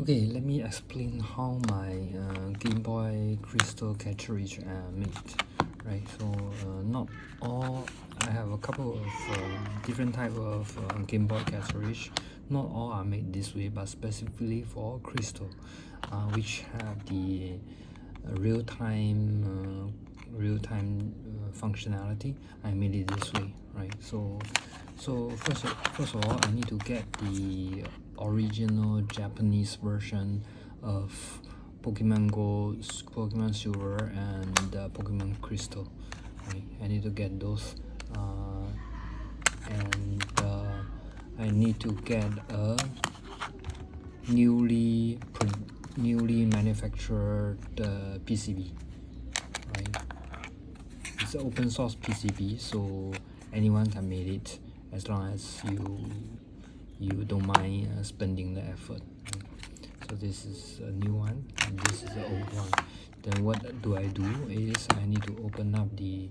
Okay, let me explain how my Game Boy Crystal cartridge made. Right, so not all. I have a couple of different type of Game Boy cartridge. Not all are made this way, but specifically for Crystal, which have the real-time functionality. I made it this way, right? So first of all, I need to get the original Japanese version of Pokemon Gold, Pokemon Silver, and Pokemon Crystal. Right? I need to get those, and I need to get a newly manufactured PCB. Right? It's an open source PCB, so anyone can make it as long as you don't mind spending the effort. Right? So this is a new one and this is the old one. Then what do I do is I need to open up the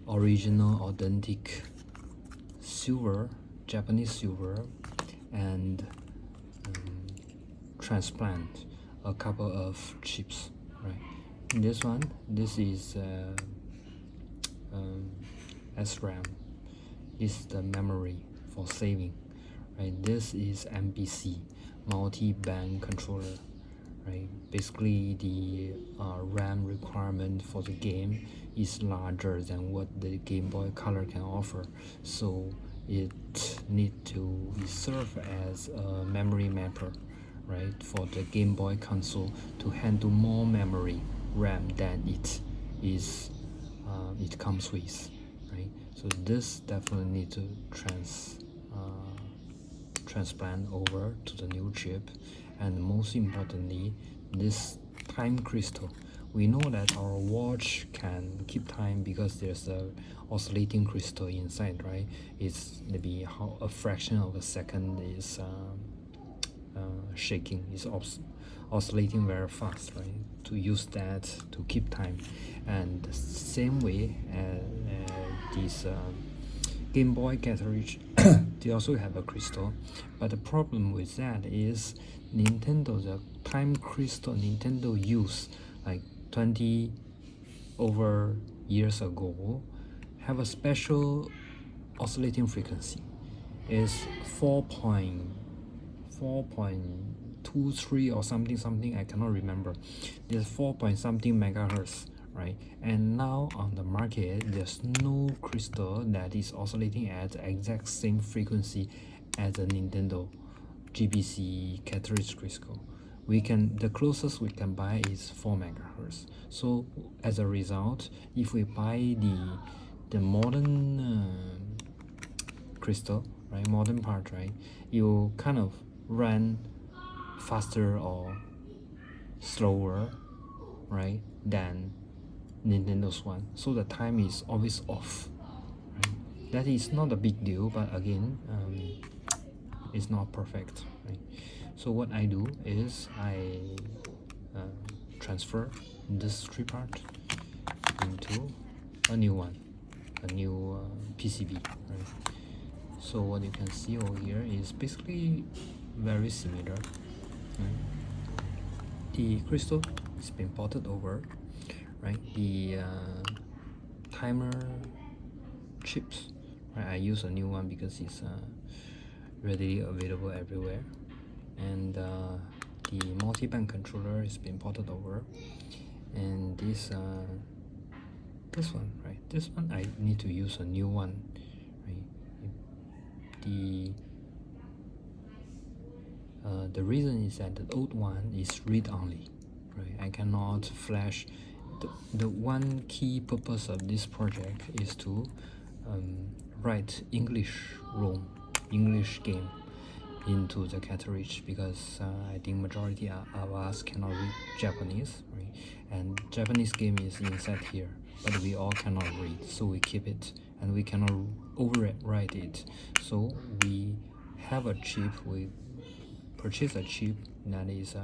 original authentic silver, Japanese silver, and transplant a couple of chips. Right, this one, this is SRAM. This is the memory for saving. Right, this is MBC, multi-band controller. Right, basically the RAM requirement for the game is larger than what the Game Boy Color can offer, so it needs to serve as a memory mapper, right, for the Game Boy console to handle more memory RAM than it comes with, right? So this definitely need to transplant over to the new chip. And most importantly, this time crystal. We know that our watch can keep time because there's a oscillating crystal inside, right? It's maybe how a fraction of a second is shaking, is oscillating very fast, right? To use that to keep time. And the same way as this Game Boy cartridge, they also have a crystal, but the problem with that is Nintendo, the time crystal Nintendo used like 20 over years ago, have a special oscillating frequency. Is 4.23 or something, I cannot remember. There's 4 point something megahertz, right? And now on the market there's no crystal that is oscillating at the exact same frequency as the Nintendo GBC cartridge crystal. The closest we can buy is 4 megahertz. So as a result, if we buy the modern crystal, right, modern part, right, you kind of run faster or slower, right, than Nintendo's one, so the time is always off, right? That is not a big deal, but again, it's not perfect, right? So what I do is I transfer this three part into a new one, a new PCB, right? So what you can see over here is basically very similar, right? The crystal has been ported over, right? The timer chips, right? I use a new one because it's readily available everywhere, and the multi-band controller has been ported over, and this one, right? This one I need to use a new one, right? The reason is that the old one is read only, right? I cannot flash. The one key purpose of this project is to write English ROM, English game into the cartridge, because I think majority of us cannot read Japanese, right? And Japanese game is inside here, but we all cannot read, so we keep it, and we cannot overwrite it. So we have a chip, we purchase a chip that is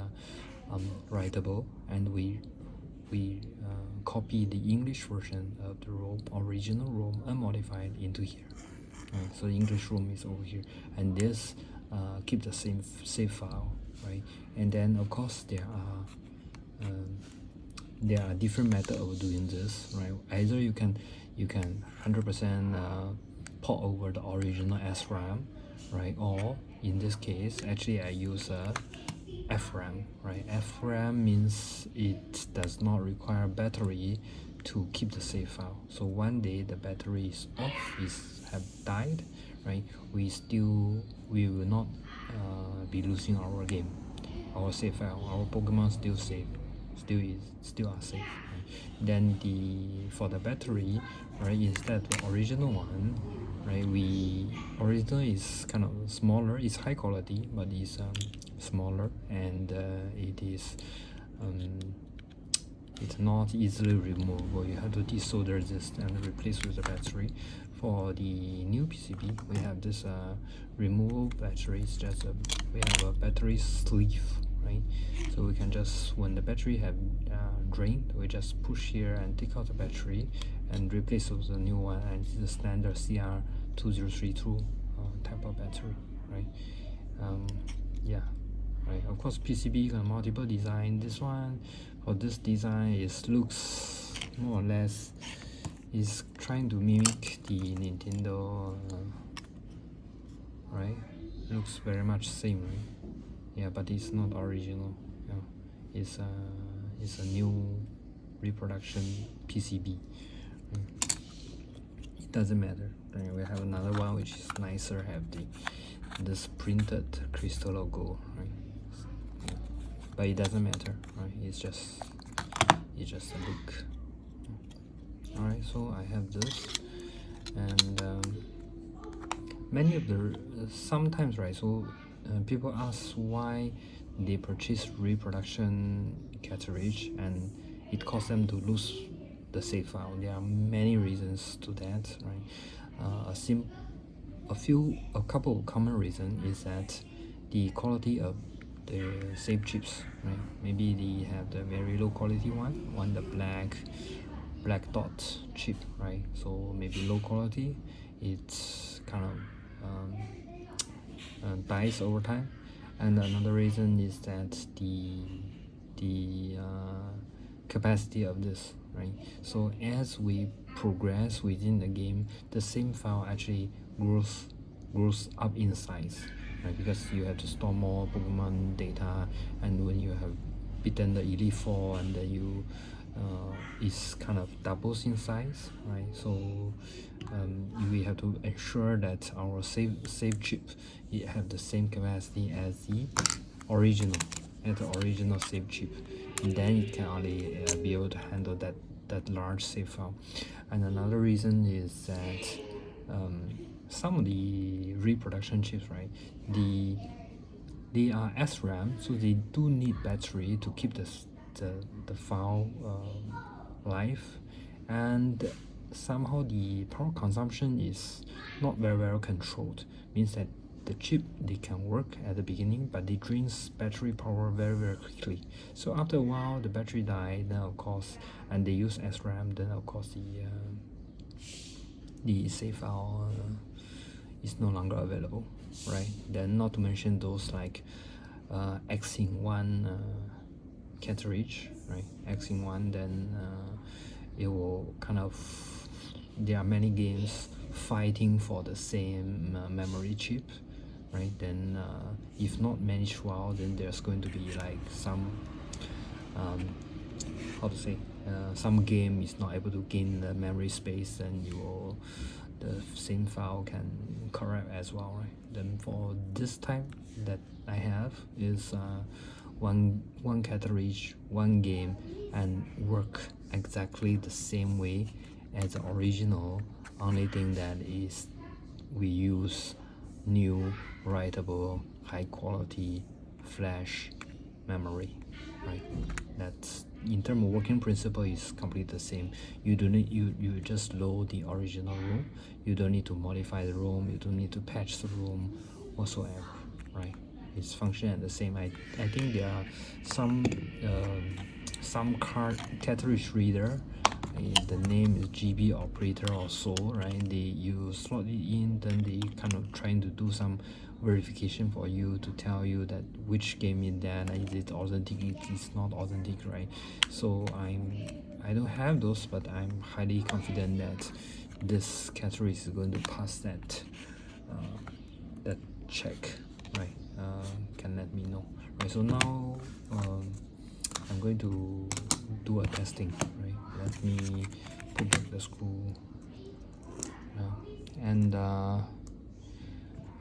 writable, and we copy the English version of the ROM, original ROM, unmodified, into here. Right, so the English ROM is over here, and this keep the same save file right? And then of course there are different methods of doing this, right? Either you can 100% port over the original SRAM, right? Or in this case, actually I use a FRAM, right? FRAM means it does not require battery to keep the save file. So one day the battery is off, have died, right? We will not be losing our game, our save file, our Pokemon still safe, still are safe. Right? Then for the battery, right? Instead of the original one, right? Original is kind of smaller. It's high quality, but it's smaller, and it's not easily removable. You have to desolder this and replace with the battery. For the new PCB, we have this removable battery. It's just we have a battery sleeve, right? So we can just, when the battery have drained, we just push here and take out the battery and replace with the new one, and it's the standard CR2032 type of battery, right? Yeah, right. Of course, PCB can multiple design. This one, for this design, it looks more or less is trying to mimic the Nintendo, right? Looks very much same, right? Yeah, but it's not original. Yeah, it's a new reproduction PCB. It doesn't matter. Then we have another one which is nicer, have this printed crystal logo, right? Yeah. But it doesn't matter, right? It's just a look. Alright, so I have this, and many of the sometimes, right? So people ask why they purchase reproduction cartridge and it costs them to lose the save file. There are many reasons to that, right? A couple of common reasons is that the quality of the save chips, right? Maybe they have the very low quality one, the black dot chip, right? So maybe low quality, it's kind of dies over time. And another reason is that the capacity of this, right? So as we progress within the game, the same file actually grows up in size, right? Because you have to store more Pokemon data, and when you have beaten the Elite Four, and then you is kind of doubles in size, right? So we have to ensure that our save chip it have the same capacity as the original save chip, and then it can only be able to handle that large save file. And another reason is that some of the reproduction chips, right, they are SRAM, so they do need battery to keep the file life, and somehow the power consumption is not very well controlled. Means that the chip, they can work at the beginning, but they drains battery power very, very quickly. So after a while the battery die, then of course, and they use SRAM, then of course the save file is no longer available, right? Then not to mention those like X-in-1 cartridge, right? X-in-1, then it will kind of, there are many games fighting for the same memory chip, right? Then if not managed well, then there's going to be like some how to say, some game is not able to gain the memory space, and the same file can corrupt as well, right? Then for this type that I have is one cartridge, one game, and work exactly the same way as the original. Only thing that is we use new writable high quality flash memory, right? That's, in terms of working principle, is completely the same. You don't need, you just load the original ROM. You don't need to modify the ROM, you don't need to patch the ROM whatsoever, right? It's functioning the same. I think there are some cartridge reader, the name is GB operator or so, right? You slot it in, then they kind of trying to do some verification for you to tell you that which game in there is it authentic, it is not authentic, right? So I don't have those, but I'm highly confident that this cartridge is going to pass that that check, right? Can let me know, right? So now I'm going to do a testing, right? Let me put back the screw, and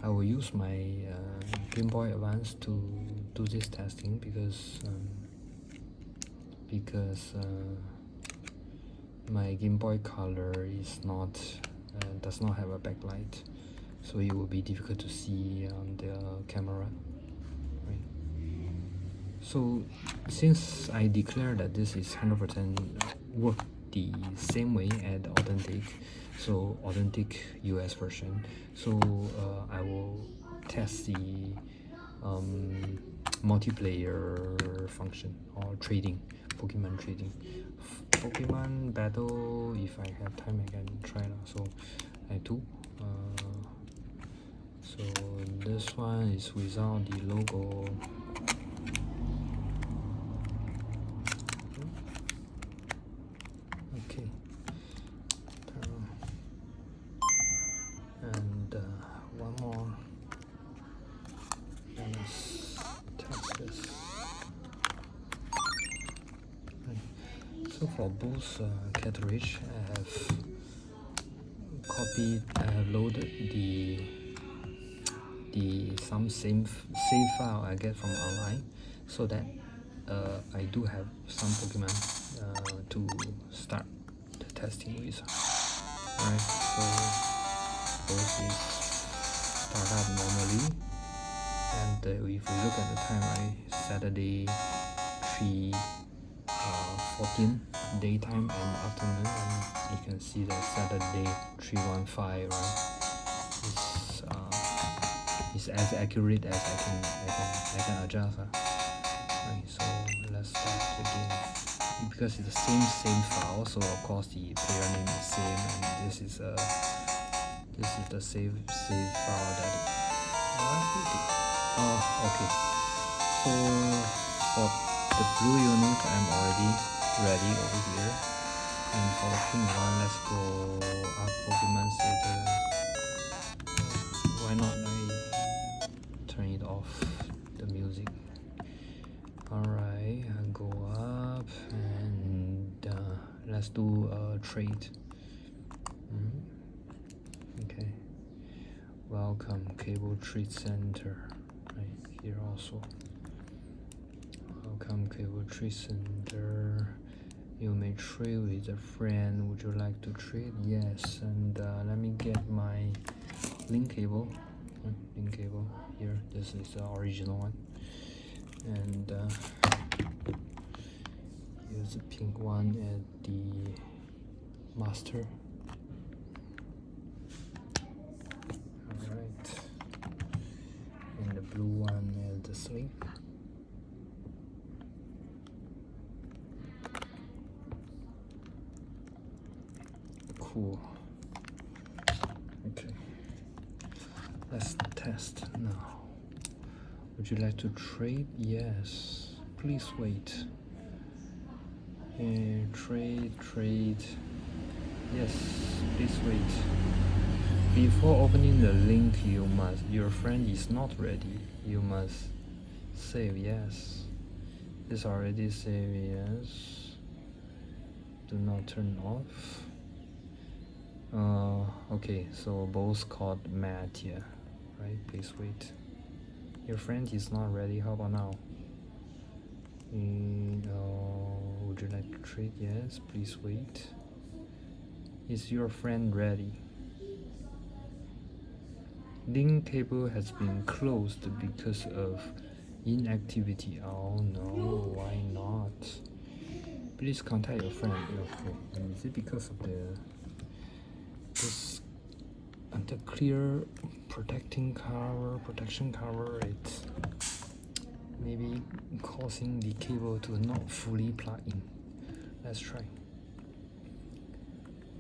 I will use my Gameboy Advance to do this testing because my Gameboy Color is not does not have a backlight, so it will be difficult to see on the camera, right? So since I declare that this is 100% work the same way as authentic, so authentic US version, so I will test the multiplayer function or trading, Pokemon trading, Pokemon battle. If I have time I can try now. So I do so this one is without the logo. Okay, and one more. Let's test this. So for both cartridge, I have loaded the some save file I get from online, so that I do have some Pokemon to start the testing with. Right, so those is start up normally, and if we look at the time, right, Saturday 3:14 daytime and afternoon, and you can see the Saturday 3:15, right? It's as accurate as I can adjust, right? So let's start the game because it's the same file, so of course the player name is same, and this is the save file that okay. So for the blue unit, I'm already ready over here, and for the pink one, let's go up Pokemon Center. Why not I turn it off, the music? Alright, I go up, and let's do a trade. Okay, welcome Cable Trade Center, right here also. Welcome Cable Trade Center. You may trade with a friend. Would you like to trade? Yes. And let me get my link cable. Link cable here. This is the original one. And use the pink one at the master. Alright. And the blue one at the slave. Cool. Okay, let's test now. Would you like to trade? Yes. Please wait. Trade. Yes, please wait. Before opening the link, your friend is not ready. You must save. Yes. It's already saved. Yes. Do not turn off. Okay, so both called Matt here, right? Please wait. Your friend is not ready. How about now? Would you like to trade? Yes, please wait. Is your friend ready? Link cable has been closed because of inactivity. Oh no, why not? Please contact your friend. Okay, is it because of this the clear protection cover? It's maybe causing the cable to not fully plug in. Let's try.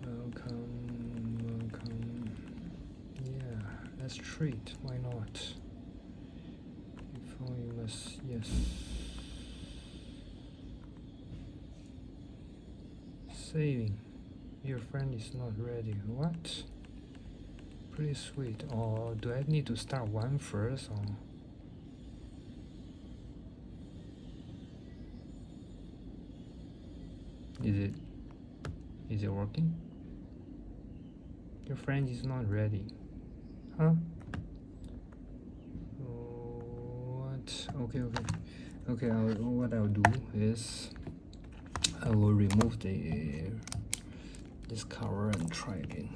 Welcome. Yeah, let's trade. Why not? Oh, you must, yes. Saving. Your friend is not ready. What? Pretty sweet. Or do I need to start one first? Or is it working? Your friend is not ready. Huh? What? Okay. Okay, what I'll do is I will remove this cover and try again.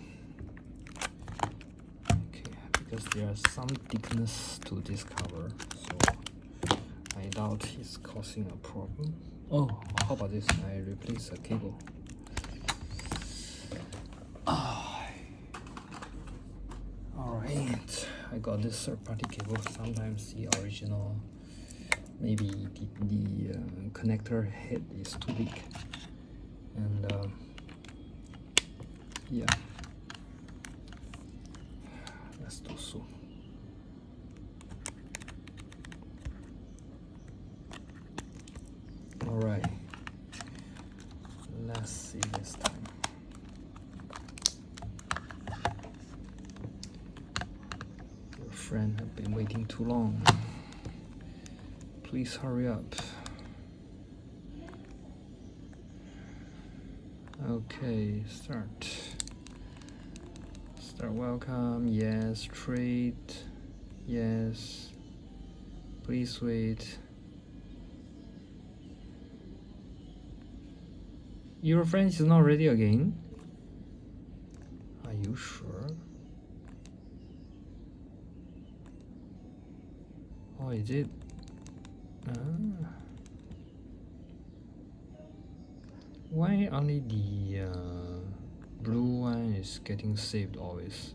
Okay, because there's some thickness to this cover, so I doubt it's causing a problem. Oh, how about this? I replace the cable. Alright, I got this third-party cable. Sometimes the original, maybe the connector head is too big, and yeah, let's do so. Alright, let's see this time. Your friend have been waiting too long. Please hurry up. Okay, start. Welcome. Yes. Trade. Yes. Please wait. Your friend is not ready again? Are you sure? Oh, is it? Why only the blue one is getting saved always?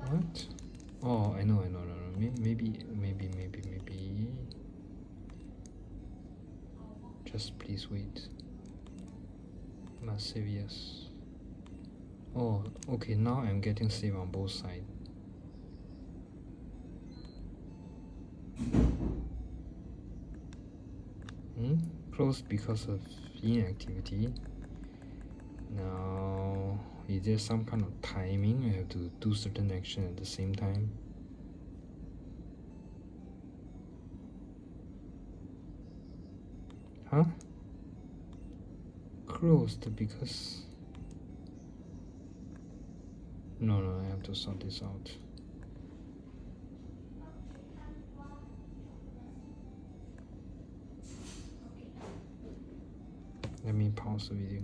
What? Oh, I know. Maybe. Just please wait. Must save yes. Oh, okay. Now I'm getting saved on both sides. Closed because of inactivity. Now, is there some kind of timing? I have to do certain action at the same time. Huh? Closed because... No, I have to sort this out. Let me pause the video.